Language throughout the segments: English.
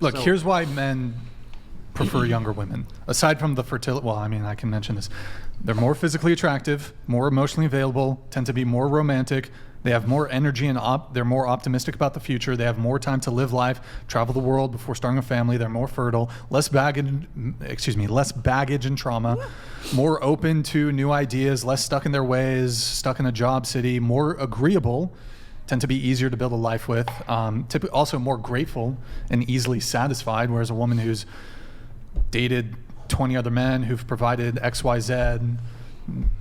Look, here's why men prefer younger women. Aside from the fertility, well, I mean, I can mention this. They're more physically attractive, more emotionally available, tend to be more romantic. They have more energy and they're more optimistic about the future. They have more time to live life, travel the world before starting a family. They're more fertile, less baggage and trauma, more open to new ideas, less stuck in their ways, stuck in a job city, more agreeable, tend to be easier to build a life with, also more grateful and easily satisfied, whereas a woman who's dated 20 other men who've provided X, Y, Z,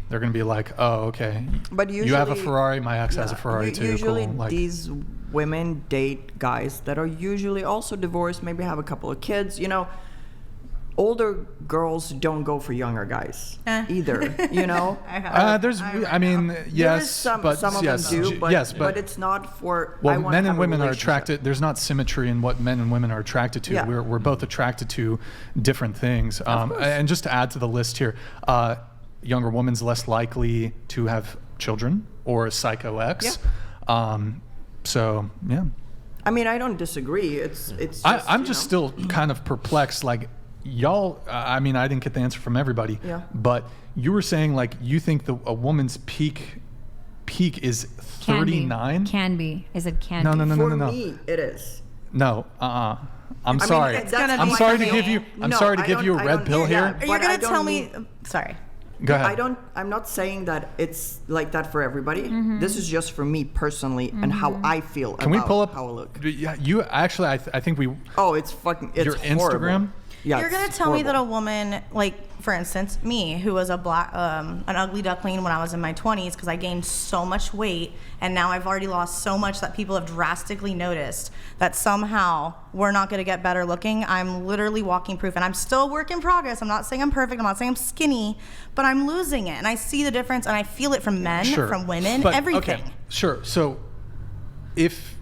they're going to be like, oh, okay. But usually, you have a Ferrari, my ex has a Ferrari too. Usually cool. Like, these women date guys that are usually also divorced, maybe have a couple of kids. You know, older girls don't go for younger guys either, you know? Yes, some but of them do, but it's not for... Well, men and women are attracted. There's not symmetry in what men and women are attracted to. Yeah. We're both attracted to different things. And just to add to the list here, younger woman's less likely to have children or a psycho ex. Yeah. So, yeah. I mean, I don't disagree. It's just, I'm just still kind of perplexed. Like, y'all, I mean, I didn't get the answer from everybody. Yeah. But you were saying, like, you think a woman's peak is 39? Can be. I said can be. No. For me, it is. No, I'm sorry. I'm sorry to give you a red pill here. You're going to tell me... Sorry. Go ahead. I'm not saying that it's like that for everybody. Mm-hmm. This is just for me personally and how I feel Can we pull up how I look. Yeah, you actually, I think we... Oh, it's fucking... It's your horrible. Instagram? Yeah, you're going to tell me that a woman, like, for instance, me, who was an ugly duckling when I was in my 20s because I gained so much weight, and now I've already lost so much that people have drastically noticed that somehow we're not going to get better looking. I'm literally walking proof, and I'm still a work in progress. I'm not saying I'm perfect. I'm not saying I'm skinny, but I'm losing it, and I see the difference, and I feel it from men, from women, everything. Okay, sure. So if...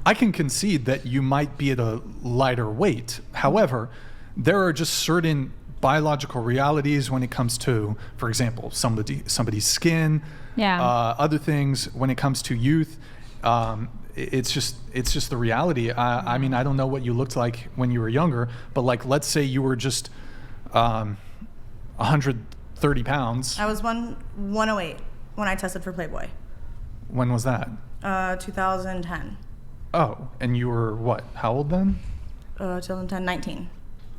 I can concede that you might be at a lighter weight. However, there are just certain biological realities when it comes to, for example, somebody's skin, other things when it comes to youth. It's just the reality. I mean, I don't know what you looked like when you were younger, but like, let's say you were just 130 pounds. I was 108 when I tested for Playboy. When was that? 2010. Oh, and you were what? How old then? 2010, 19.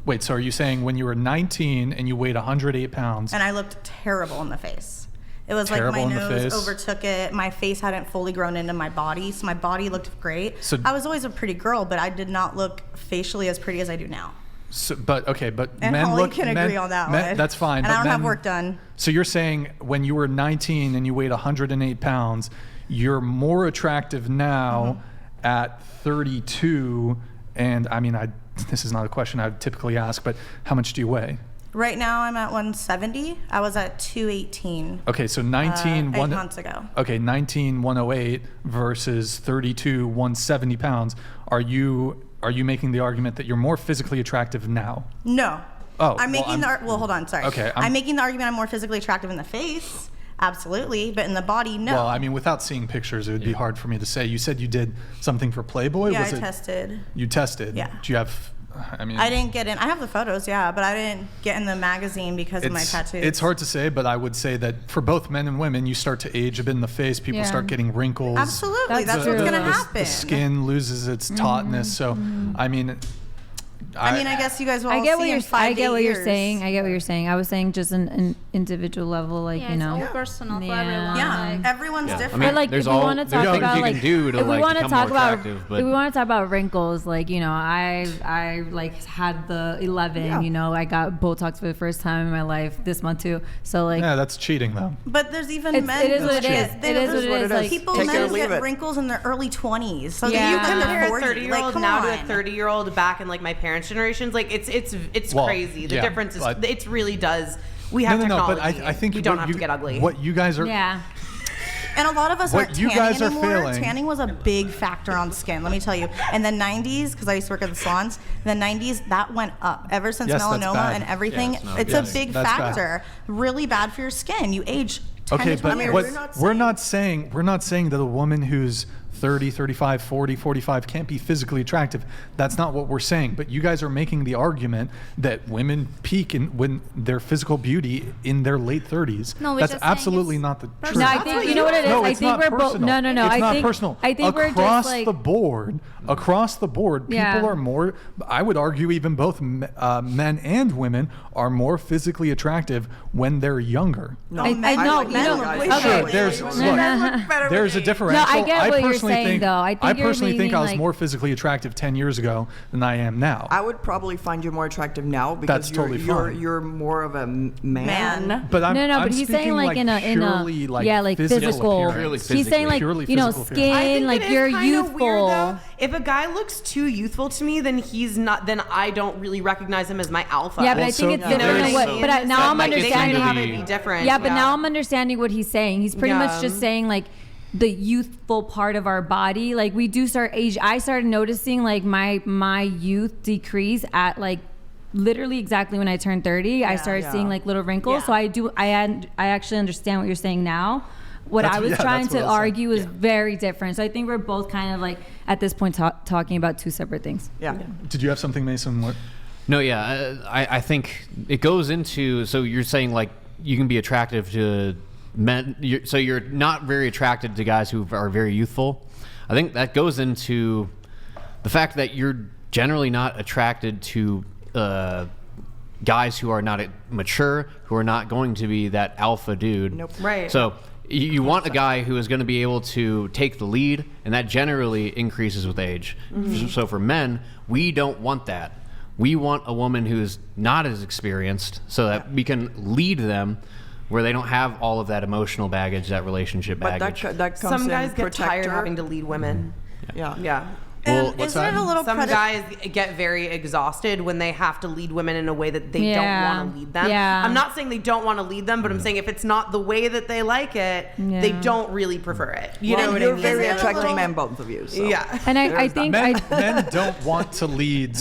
Wait, so are you saying when you were 19 and you weighed 108 pounds? And I looked terrible in the face. It was like my nose overtook it. My face hadn't fully grown into my body, so my body looked great. So I was always a pretty girl, but I did not look facially as pretty as I do now. So, and men Holly can agree on that one. That's fine. And I don't have work done. So you're saying when you were 19 and you weighed 108 pounds, you're more attractive now at 32, and I mean, this is not a question I would typically ask, but how much do you weigh? Right now, I'm at 170. I was at 218. Okay, so 19 8 months ago. Okay, 19 108 versus 32 170 pounds. Are you making the argument that you're more physically attractive now? No. Oh, I'm hold on, sorry. Okay, I'm making the argument I'm more physically attractive in the face. Absolutely, but in the body, no. Well, I mean, without seeing pictures, it would be hard for me to say. You said you did something for Playboy? Yeah, I tested. You tested? Yeah. Do you have, I didn't get in. I have the photos, yeah, but I didn't get in the magazine because of my tattoos. It's hard to say, but I would say that for both men and women, you start to age a bit in the face. People start getting wrinkles. Absolutely, that's what's going to happen. The skin loses its tautness. So, I mean... I guess you guys will I get what you're saying. I was saying just an individual level, like, you know. It's all personal for everyone. Yeah, everyone's different. I mean, but like, if we want to talk about like, if we want to talk about wrinkles, like, you know, I like had the 11. You know, I got Botox for the first time in my life this month too. So like, yeah, that's cheating though. But there's even men. It is what it is. It is what it is. Like, people get wrinkles in their early 20s. So you compare a 30-year-old now to a 30-year-old back in like my parents' generations, like it's crazy. The difference is it really does. We have technology. But I think we don't have to get ugly. What you guys are, and a lot of us aren't tanning anymore. Tanning was a big factor on skin. Let me tell you. In the 90s, because I used to work at the salons, in the 90s that went up. Ever since melanoma and everything, it's a big factor. Really bad for your skin. You age. 10 okay, to 20 but years. we're not saying that a woman who's 30, 35, 40, 45 can't be physically attractive. That's not what we're saying. But you guys are making the argument that women peak when their physical beauty in their late 30s. No, that's absolutely not the truth. No, I think you know what it is. No, I it's think not we're both. personal. No. It's not personal. I think we're just like across the board, people are more. I would argue even both men and women are more physically attractive when they're younger. No, I know. Sure, there's a differential. No, I get what you're saying, though. I personally think I was more physically attractive 10 years ago than I am now. I would probably find you more attractive now because you're more of a man. But but he's saying like in a physical. He's saying like skin, like you're youthful. Weird, if a guy looks too youthful to me, then he's not. Then I don't really recognize him as my alpha. Yeah, but I think it's different. But now I'm understanding how it'd be different. Yeah, but now I'm understanding what he's saying. He's pretty much just saying like the youthful part of our body. Like we do start age. I started noticing like my youth decrease at like literally exactly when I turned 30. I started seeing like little wrinkles. So I actually understand what you're saying now. What I was trying to argue is very different. So I think we're both kind of like at this point talking about two separate things. Yeah. Did you have something, Mason? What? No, I think it goes into, so you're saying like you can be attractive to men, so you're not very attracted to guys who are very youthful. I think that goes into the fact that you're generally not attracted to guys who are not mature, who are not going to be that alpha dude. Nope. Right. So you want a guy who is going to be able to take the lead, and that generally increases with age. Mm-hmm. So for men, we don't want that. We want a woman who is not as experienced so that we can lead them where they don't have all of that emotional baggage, that relationship baggage. But that comes some guys get tired of having to lead women. Yeah. Well, isn't it a little some guys get very exhausted when they have to lead women in a way that they don't want to lead them. I'm not saying they don't want to lead them, but I'm saying if it's not the way that they like it, they don't really really it. You know what I mean? You're very attractive man, both of you. So. Yeah. And I think men don't want to lead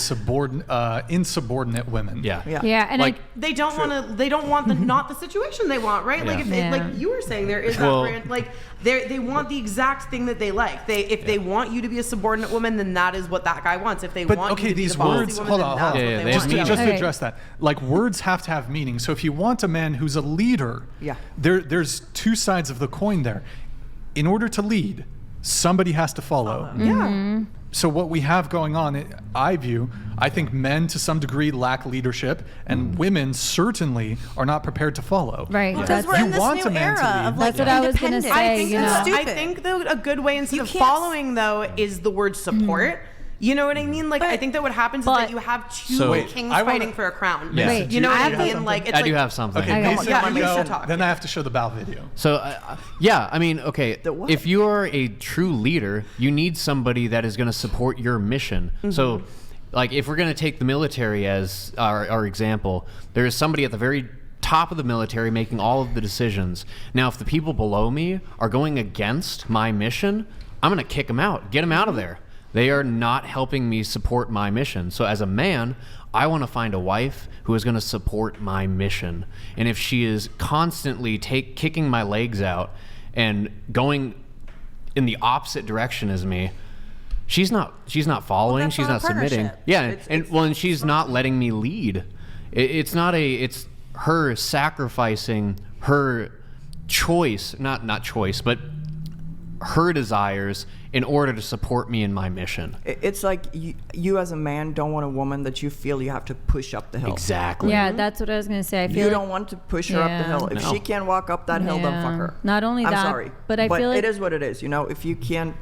insubordinate women. Yeah, and like, they don't want to. They don't want not the situation they want, right? Like like you were saying, there is that brand, like they want the exact thing that they like. If they want you to be a subordinate woman, then that is what that guy wants. If they want you to be the bossy woman, then that's what they want. Just to address that, like words have to have meaning. So if you want a man who's a leader, there's two sides of the coin there. In order to lead, somebody has to follow. So what we have going on, I think men to some degree lack leadership, and women certainly are not prepared to follow. Right. Because we're in this new era of like that's what I was going to say. I think though a good way instead of following though is the word support. You know what I mean? Like, I think that what happens is that you have two kings fighting for a crown. Yeah. Wait, you know what I mean? Like, it's I do have something. Okay, then I have to show the bow video. So, I mean, okay, if you are a true leader, you need somebody that is going to support your mission. Mm-hmm. So, like, if we're going to take the military as our example, there is somebody at the very top of the military making all of the decisions. Now, if the people below me are going against my mission, I'm going to kick them out, get them out of there. They are not helping me support my mission. So as a man, I want to find a wife who is going to support my mission. And if she is constantly kicking my legs out and going in the opposite direction as me, she's not following, she's not submitting. Yeah, and she's not letting me lead. It's her sacrificing her choice, not choice, but her desires in order to support me in my mission. It's like you as a man don't want a woman that you feel you have to push up the hill. Exactly. Yeah, that's what I was going to say. I feel you don't want to push her up the hill. If she can't walk up that hill, then fuck her. Not only I'm that, sorry, but I feel like it is what it is. You know, if you can't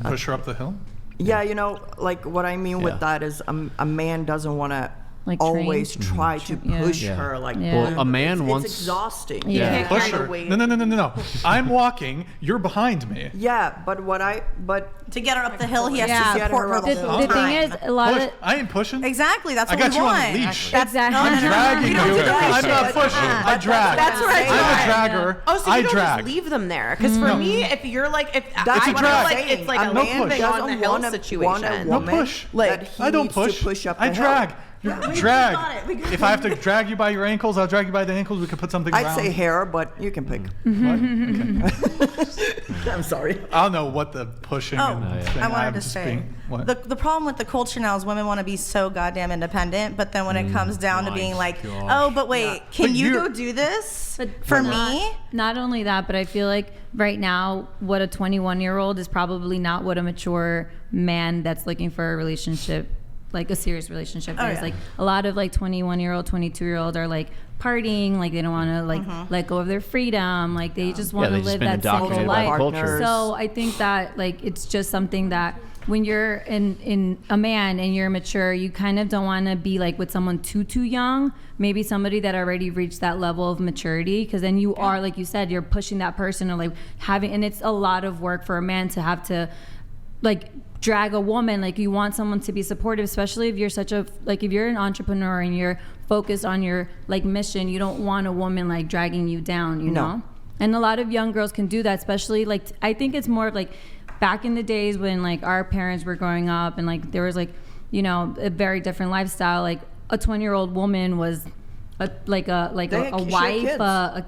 push her up the hill. Yeah, you know, like what I mean with that is a man doesn't want to like always try to push her. Like, well, a man wants. It's exhausting. Yeah, you push her. No. I'm walking. You're behind me. Yeah, but to get her up the hill, he has to support her the whole time. The thing is, a lot of I ain't pushing. Exactly, that's what we want. I got you on a leash. Exactly. I'm dragging you. I'm not pushing. I drag. That's what I I'm a dragger. Oh, so you don't just leave them there? Because for me, if you're like, that's a drag. It's like a man thing on the hill situation. No push. Like I don't push. I drag. Drag. If I have to drag you by your ankles, I'll drag you by the ankles. We could put something I'd around. say hair, but you can pick. What? Okay. I'm sorry. I don't know what the pushing and thing. I wanted I'm to just say, being- what? the problem with the culture now is women want to be so goddamn independent, but then when it comes down to being like, oh, but wait, can But you you're- go do this But for not- me? Not only that, but I feel like right now, what a 21-year-old is probably not what a mature man that's looking for a relationship, like a serious relationship is. Like a lot of like 21-year-old, 22-year-old are like partying, like they don't want to like let go of their freedom, like they just want to live that single life. So I think that like it's just something that when you're in a man and you're mature, you kind of don't want to be like with someone too young. Maybe somebody that already reached that level of maturity, because then you are, like you said, you're pushing that person or like having, and it's a lot of work for a man to have to like drag a woman. Like you want someone to be supportive, especially if you're if you're an entrepreneur and you're focused on your like mission. You don't want a woman like dragging you down, you know? And a lot of young girls can do that, especially like I think it's more of like back in the days when like our parents were growing up and like there was like, you know, a very different lifestyle. Like a 20-year-old woman was a wife,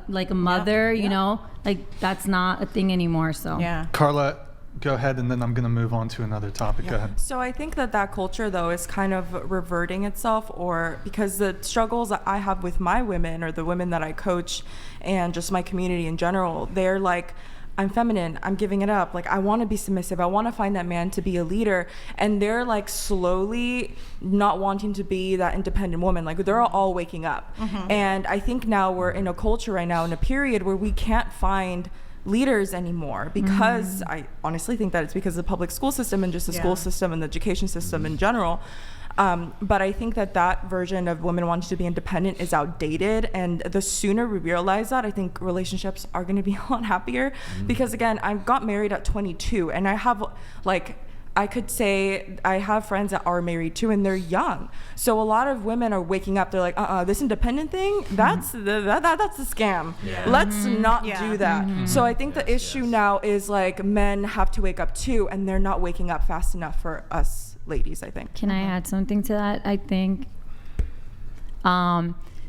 like a mother, you know, like that's not a thing anymore. So Carla, go ahead, and then I'm going to move on to another topic. Go ahead. So I think that culture, though, is kind of reverting itself, or because the struggles that I have with my women or the women that I coach and just my community in general, they're like, I'm feminine, I'm giving it up. Like, I want to be submissive. I want to find that man to be a leader. And they're like slowly not wanting to be that independent woman. Like, they're all waking up. And I think now we're in a culture right now, in a period where we can't find leaders anymore, because I honestly think that it's because of the public school system and just the school system and the education system in general. But I think that version of women wanting to be independent is outdated, and the sooner we realize that, I think relationships are going to be a lot happier. Because again, I got married at 22, and I have like, I could say I have friends that are married too, and they're young. So a lot of women are waking up. They're like, this independent thing, that's that's a scam. Let's not do that. So I think the issue now is like men have to wake up too, and they're not waking up fast enough for us ladies, I think. Can I add something to that? I think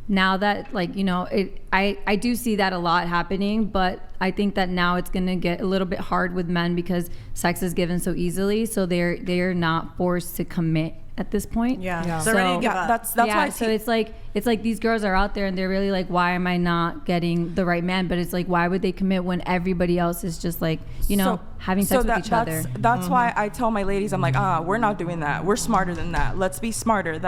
now that, like, you know, I do see that a lot happening, but I think that now it's going to get a little bit hard with men because sex is given so easily, so they're not forced to commit at this point. So that's why. So it's like these girls are out there and they're really like, why am I not getting the right man? But it's like, why would they commit when everybody else is just like, you know, having sex with each other? That's why I tell my ladies, I'm like, we're not doing that. We're smarter than that. Let's be smarter.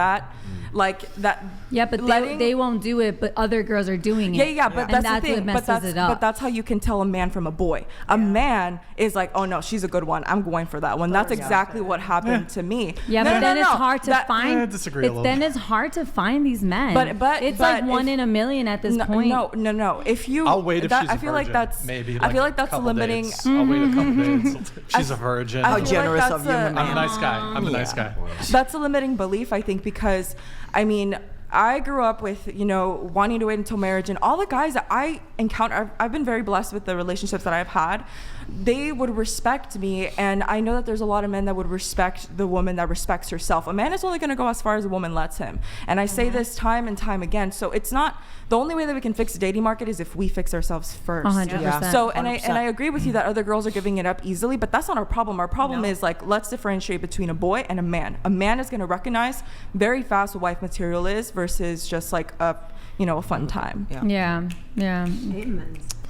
Like that. Yeah, but they won't do it, but other girls are doing it. But that's the thing. What messes it up. But that's how you can tell a man from a boy. A man is like, oh no, she's a good one, I'm going for that one. That's exactly what happened to me. Yeah, but then it's hard to find. I disagree a little bit. Then it's hard to find these men. But it's like 1 in a million at this point. No. If you, I'll wait if she's a virgin. I feel like that's maybe. I feel like that's limiting. Dates. I'll wait a couple days. She's a virgin. How generous of you, man. I'm a nice guy. I'm a nice guy. That's a limiting belief, I think, because I mean, I grew up with, you know, wanting to wait until marriage, and all the guys that I encounter, I've been very blessed with the relationships that I've had. They would respect me, and I know that there's a lot of men that would respect the woman that respects herself. A man is only going to go as far as a woman lets him, and I say this time and time again. So it's not the only way that we can fix the dating market is if we fix ourselves first. 100%. So and I agree with you that other girls are giving it up easily, but that's not our problem. Our problem is like, let's differentiate between a boy and a man. A man is going to recognize very fast what wife material is versus just like a fun time. Yeah. Amen.